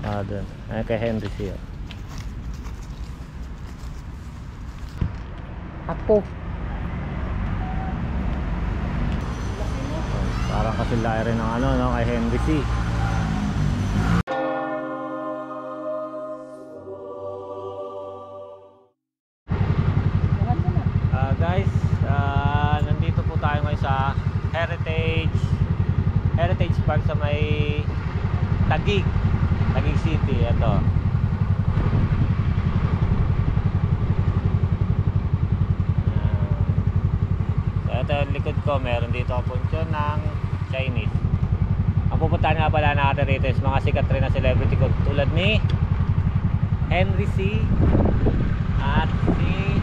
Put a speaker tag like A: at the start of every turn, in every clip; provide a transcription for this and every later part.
A: Ah, doon. Ay, kay Henry siya.
B: Apo.
A: Parang kasi lahi rin ng ano, no, kay Henry C. Guys, nandito po tayo ngayon sa Heritage Park sa may Taguig City. Ito. Ito yung likod ko, meron dito punchon ng Chinese. Ang pupuntahan nga pala natin rito is mga sikat rin na celebrity ko tulad ni Henry C at si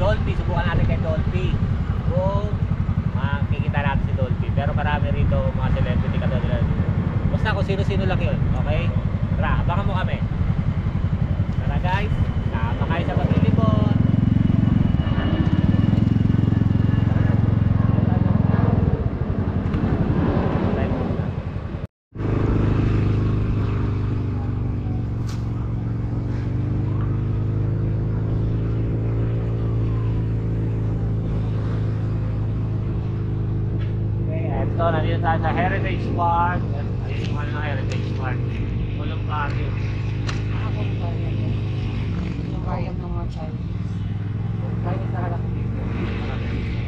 A: Dolphy. Subukan natin kay Dolphy kung makikita natin si Dolphy. Pero marami rito mga celebrity katulad. Basta kung sino-sino lang yun. Okay? Tara, abangan mo kami. Tara guys, sama kayo sa paglilibot. So, nandito tayo sa Heritage Park. Ayun yung ano ng Heritage Park. Walang barrio.
B: Ako yung barrio. Yung barrio ng mga Chinese. Barrio talaga ko dito.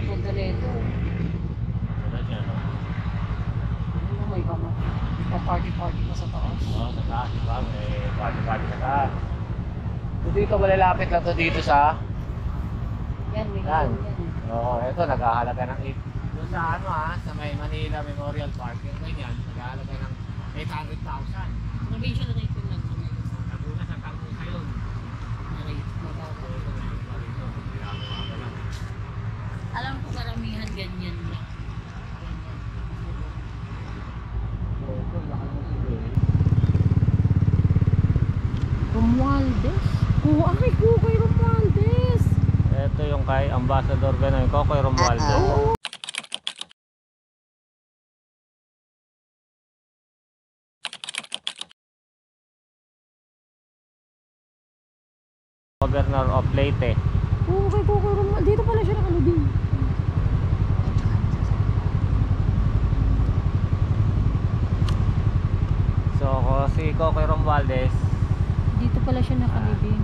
B: Ganda nito.
A: Ganda siya, no?
B: Oh my God. Pa-party-party pa sa taas.
A: Oo, sa taas, diba? May party-party sa taas. So, dito malalapit lang to dito sa...
B: Yan, may
A: Yan.
B: yan.
A: Oo, ito naghahalaga ng... Doon sa ano sa may Manila Memorial Park, yung ganyan, naghahalaga ng 800,000.
B: Provincial rate yun lang.
A: Naguna sa Tangusay yun.
B: Alam ko karamihan ganyan lang. Romualdez? Ay, kay Romualdez!
A: Ito yung kay Ambassador Benoy Kokoy Romualdez. Governor of Leyte.
B: Kay Kokoy Romualdez. Dito pala siya nakalubing.
A: So, si Kokoy Romualdez,
B: Dito pala siya nakalibing.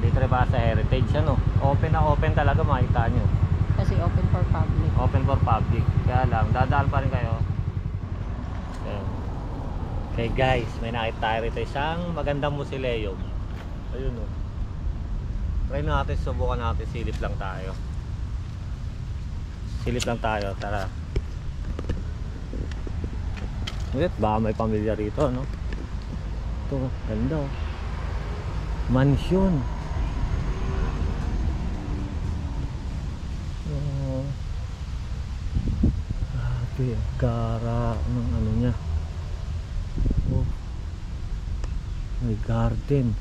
A: nandito rin ba sa Heritage, ano? Open na open talaga, makita nyo.
B: Kasi open for public.
A: Open for public. Kaya lang, dadaan pa rin kayo. Ayan. Okay guys, may nakita tayo rito isang magandang musileo. Ayun o. Try natin, subukan natin, silip lang tayo. Silip lang tayo, tara. Wait, baka may pamilya rito, no? Ito, ganda o. Mansion. Grabe, gara ng ano niya. Oh, may garden.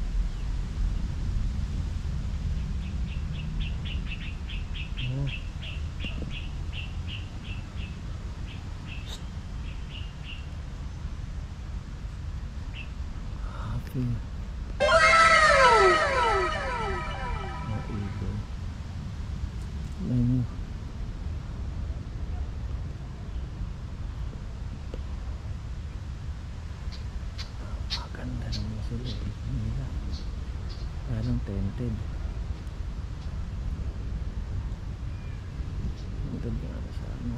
A: Oh. Happy. Menu. Maganda naman sila nila. Parang tented. Maganda na sa ano.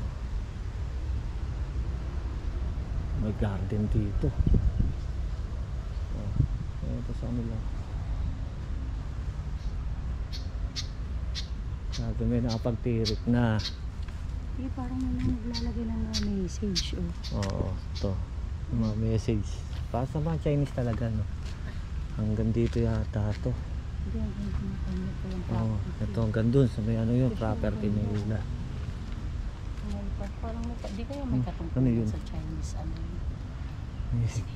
A: May garden dito. Oh, ito sa ano lang. Sabi may nakapagtirik na.
B: Parang naglalagay ng message.
A: Oo, ito. Mga message. Para sa mga Chinese talaga, no? Hanggang dito yata ito. Oo, ito hanggang dun sa may ano yun, property nila.
B: Parang di kaya may katungkulan sa Chinese ano yun.
A: Isip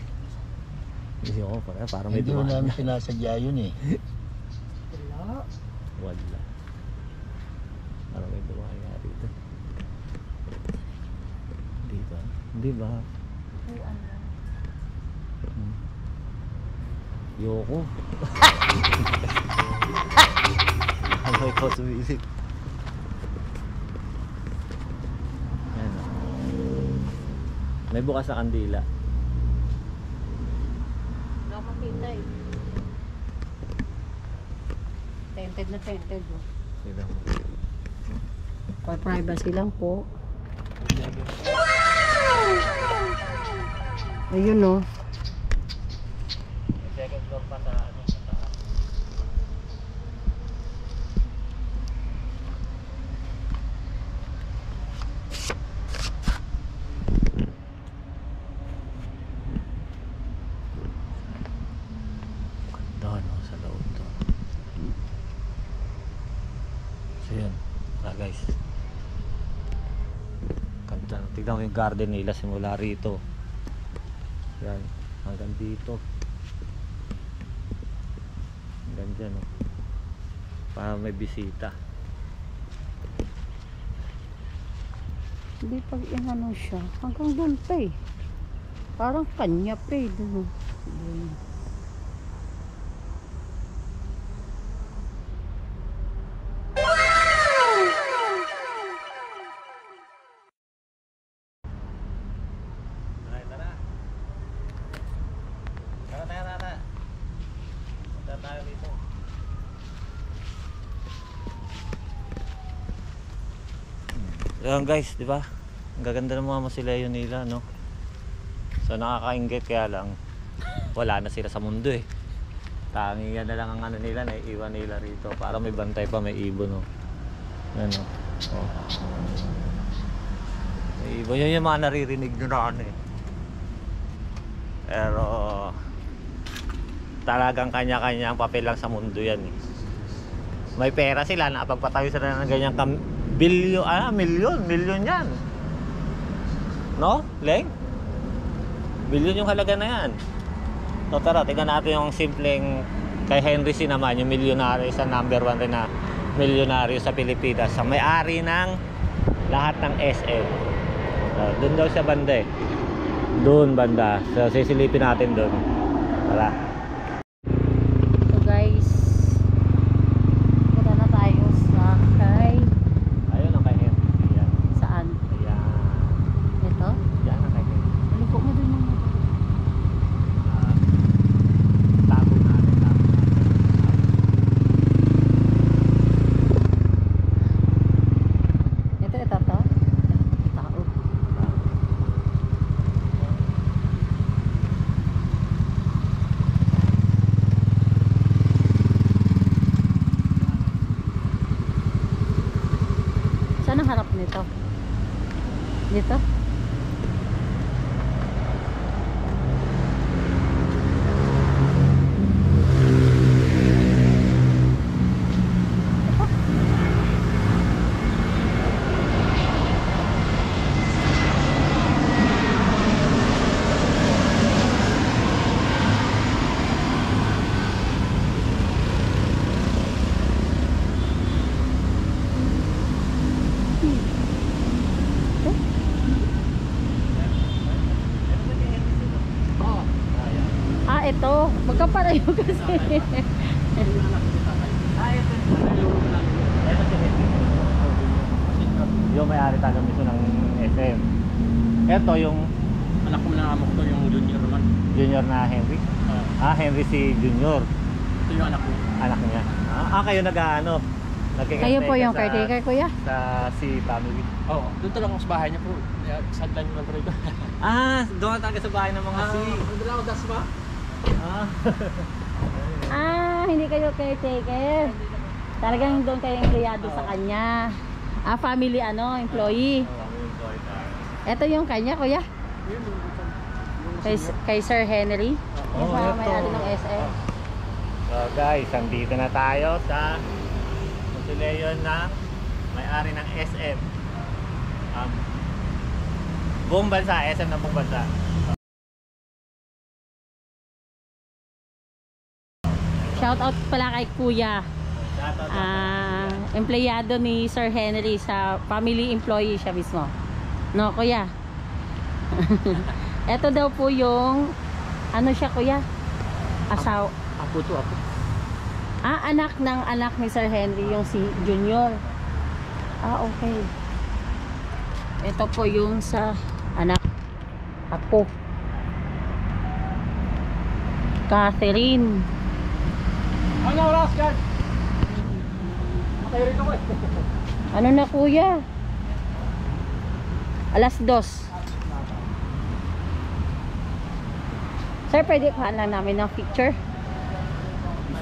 A: ko parang may
C: hindi mo namin sinasadya yun eh.
A: Wala. Parang may dumaan nga rito. Dito. Hindi ba?
B: Upuan lang.
A: Yoko. Ano ikaw sumisid? Yan. May bukas na kandila.
B: Wala makita eh. Tented na tented. Oh.
A: Tignan mo.
B: For privacy lang po. Ayun oh.
A: May second floor pa sa ano sa taas. Ganda no sa loob to. So yun. Guys. Ganda. Tignan mo yung garden nila simula rito. Yan. Hanggang dito. Hanggang dyan. Oh. Para may bisita.
B: Hindi pag inano siya. Hanggang doon pa eh. Parang kanya pa eh. Doon. Doon.
A: Tara, tara. Tara. Punta tayo dito. Ayan guys, di ba? Ang gaganda ng mga mausoleo nila, no? So nakakainggit kaya lang wala na sila sa mundo eh. Tangiyan na lang ang ano nila, naiiwan nila rito para may bantay pa, may ibon, no? Yan, no? Oh. May ibon, yun yung mga naririnig nyo na ano eh. Pero talagang kanya-kanya ang papel lang sa mundo yan eh. May pera sila, nakapagpatayo sila ng ganyang milyon yan. No? Leng? Bilyon yung halaga na yan. So tara, tingnan natin yung simpleng kay Henry C naman, yung milyonaryo, sa number 1 rin na milyonaryo sa Pilipinas. Sa may-ari ng lahat ng SM. So, doon daw siya banda eh. Doon banda. So sisilipin natin doon. Tara.
B: So guys, punta na tayo sa kay
A: Ayun ang kay Henry. Ayan.
B: saan?
A: Ayan.
B: Ito?
A: Yan ang kay Henry.
B: Aliko mo dun muna.
A: Tago natin.
B: Ito to. Tao. Saan ang harap nito? Dito? Ah, ito. Magkapareho kasi.
A: Yung may-ari taga mismo ng SM. Ito yung
C: Anak ko na amok to, yung junior naman.
A: junior na Henry. Henry C. Junior.
C: Ito yung anak ko.
A: Anak niya. Kayo nag-ano?
B: Kayo po yung caretaker, kuya?
A: Sa C family.
C: Oo, doon talaga ako sa bahay niya po. Sadlan ko lang rito.
A: Doon taga sa bahay ng mga C.
C: Doon ako das ba?
B: Hindi kayo caretaker. Talagang doon kayo empleyado sa kanya. Family employee. Ito yung kanya, kuya? Kay Sir Henry. Yung may-ari ng SM.
A: So guys, andito na tayo sa mausoleo ng may-ari ng SM. Buong bansa, SM ng buong bansa.
B: Shout out pala kay kuya.
A: Shoutout.
B: Empleyado ni Sir Henry, sa family employee siya mismo. No, kuya? Ito daw po yung ano siya, kuya?
C: Apo to, apo.
B: Ah, anak ng anak ni Sir Henry, yung si Junior. Ah, okay. Ito po yung sa anak. Apo. Catherine.
C: Ano oras yan? Makahirin ako eh.
B: Ano na kuya? Alas 2. Sir, pwede kuhaan lang namin ng picture?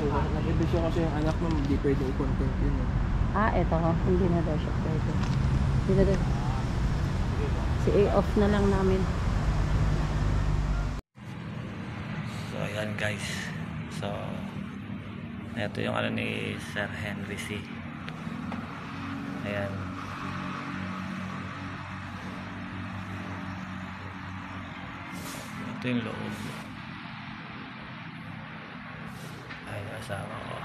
C: Nag-ibisyo kasi yung anak mo, hindi pwede i-content yun eh.
B: Ah, eto. Hindi na daw siya pwede. Hindi na daw. off na lang namin.
A: So ayan guys. So ito yung ano ni Sir Henry C. Ayan. Ito yung loob. Ay, kasama ko.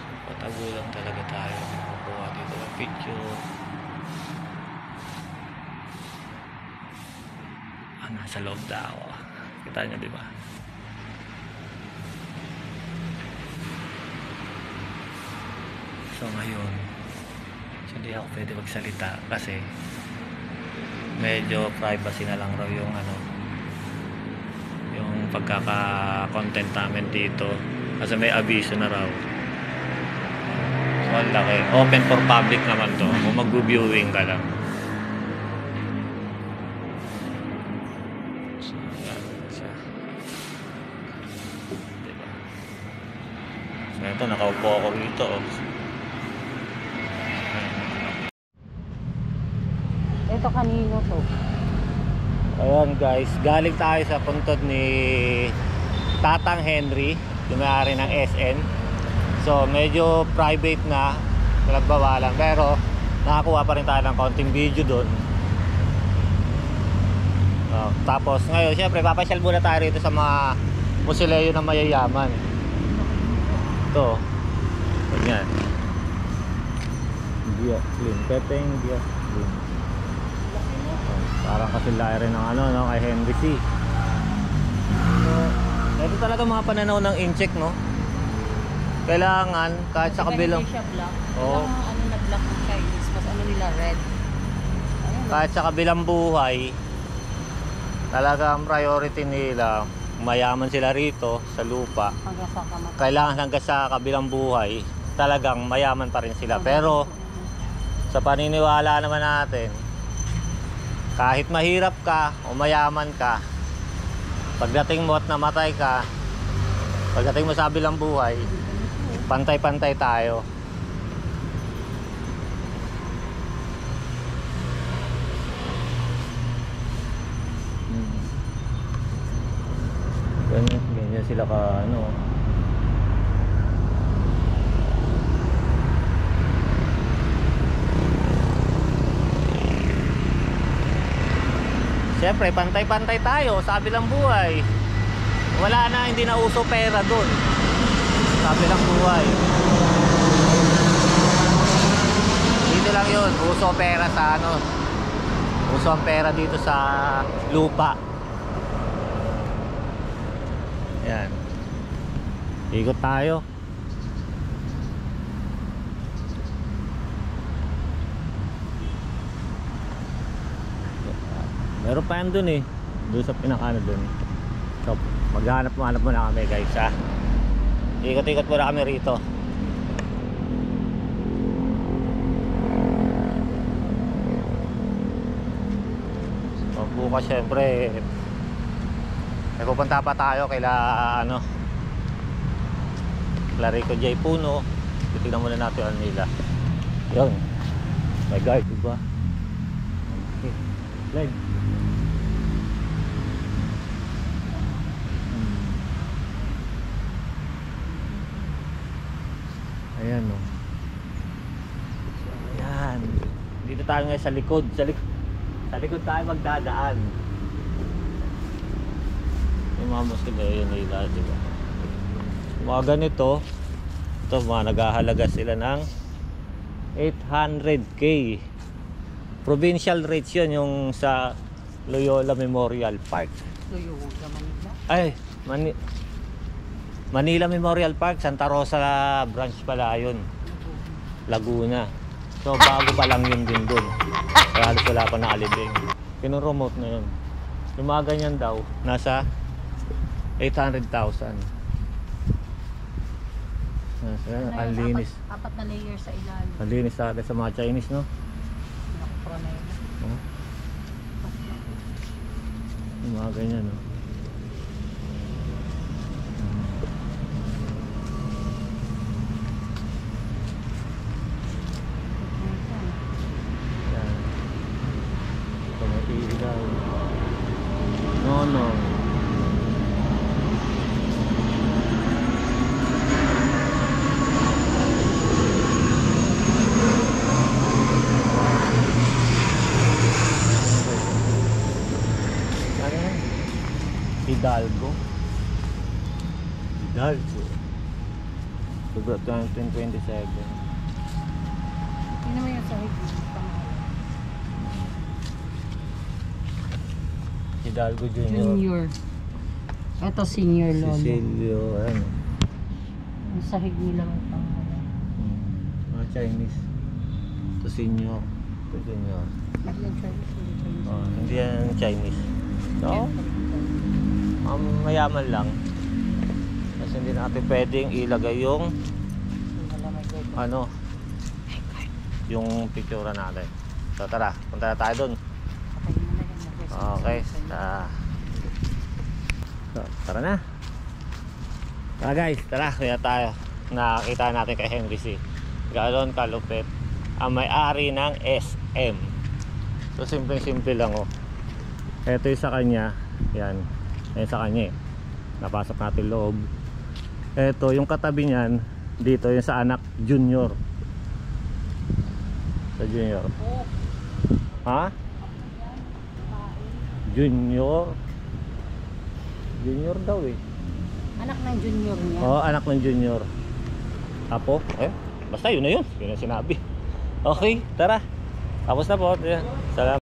A: So patagulang talaga tayo. Makukuha dito ng picture. Nasa loob na ako. Kita nyo, di ba? So ngayon, hindi ako pwede magsalita kasi medyo privacy na lang raw yung ano, yung pagkaka-content namin dito kasi may abiso na raw. So ang laki. Open for public naman to kung mag-viewing ka lang. Ito, nakaupo ako dito.
B: Ito kanino to?
A: Ayan guys, galing tayo sa puntod ni Tatang Henry, yung may-ari ng SN. So medyo private na, nagbawalan, pero nakakuha pa rin tayo ng konting video doon. Tapos ngayon, syempre papasyal muna tayo rito sa mga musileo ng mayayaman. Ito, ganyan. Dia Slim, Pepeng Dia Slim. Parang kasi lahi rin ng ano, no, kay Henry C. So, ito talaga mga pananaw ng incheck, no? Kailangan, kahit sa kabilang...
B: Hindi siya black.
A: Oo.
B: Ano na black ng Chinese, mas ano nila red. Ayun,
A: Kahit sa kabilang buhay, talagang priority nila, mayaman sila rito sa lupa.
B: hanggang sa kamat.
A: Kailangan hanggang sa kabilang buhay talagang mayaman pa rin sila, pero sa paniniwala naman natin, kahit mahirap ka o mayaman ka, pagdating mo at namatay ka, pagdating mo sa kabilang buhay, pantay-pantay tayo. Ganyan sila ka ano. Siyempre, pantay-pantay tayo sa kabilang buhay. Wala na, hindi na uso pera doon. Sa kabilang buhay. Dito lang yun, uso pera sa ano. Uso ang pera dito sa lupa. Yan. Ikot tayo. Meron pa yan dun eh. Doon sa pinakano dun. So, maghanap muna kami guys ha. Ikot-ikot muna kami rito. So, bukas syempre may pupunta pa tayo kaila ano, Clarico J. Puno. Titignan muna natin ano nila. Yun. My God, diba? Okay. Leg. Ayan o. So, ayan. Dito tayo ngayon sa likod. Sa likod tayo magdadaan. Yung mga musileo nila, diba? Mga ganito, ito mga naghahalaga sila ng 800k. Provincial rates yun, yung sa Loyola Memorial Park.
B: Loyola, Manila.
A: Ay, Manila Memorial Park, Santa Rosa branch pala yun. Laguna. So bago pa lang yun din dun. Kaya halos wala pa nakalibing. Kinuremote na yun. Yung mga ganyan daw, nasa 800,000. Ang linis.
B: Apat na layer sa ilalim.
A: Ang linis sa atin sa mga Chinese, no?
B: Nakapro na yun.
A: Oh. Yung mga ganyan, no? Yan. Ito may ilaw. No. Ano yan? Hidalgo. February 2027.
B: Hindi naman yung sahig.
A: Hidalgo Junior.
B: Junior. Ito senior lolo.
A: Cecilio, ano?
B: Yung sahig nila may pangalan.
A: Mga Chinese. Ito senior. Ito junior.
B: Hindi yan Chinese, hindi Chinese.
A: Hindi yan Chinese. So, mayaman lang. Kasi hindi natin pwedeng ilagay yung ano, yung picture natin. So tara, punta na tayo dun. Okay. So, tara na. Tara guys, tara. Kaya tayo. Nakakita natin kay Henry C. Galon kalupit ang may-ari ng SM. So simple lang oh. Ito yung sa kanya. Yan. Yan sa kanya eh. Napasok natin loob. Ito yung katabi niyan. Dito yung sa anak Junior. Sa Junior. Ha? Junior. Junior daw eh.
B: Anak ng junior niya.
A: Oo, anak ng Junior. Apo? Basta yun na yun. Yun ang sinabi. Okay, tara. Tapos na po. Salamat.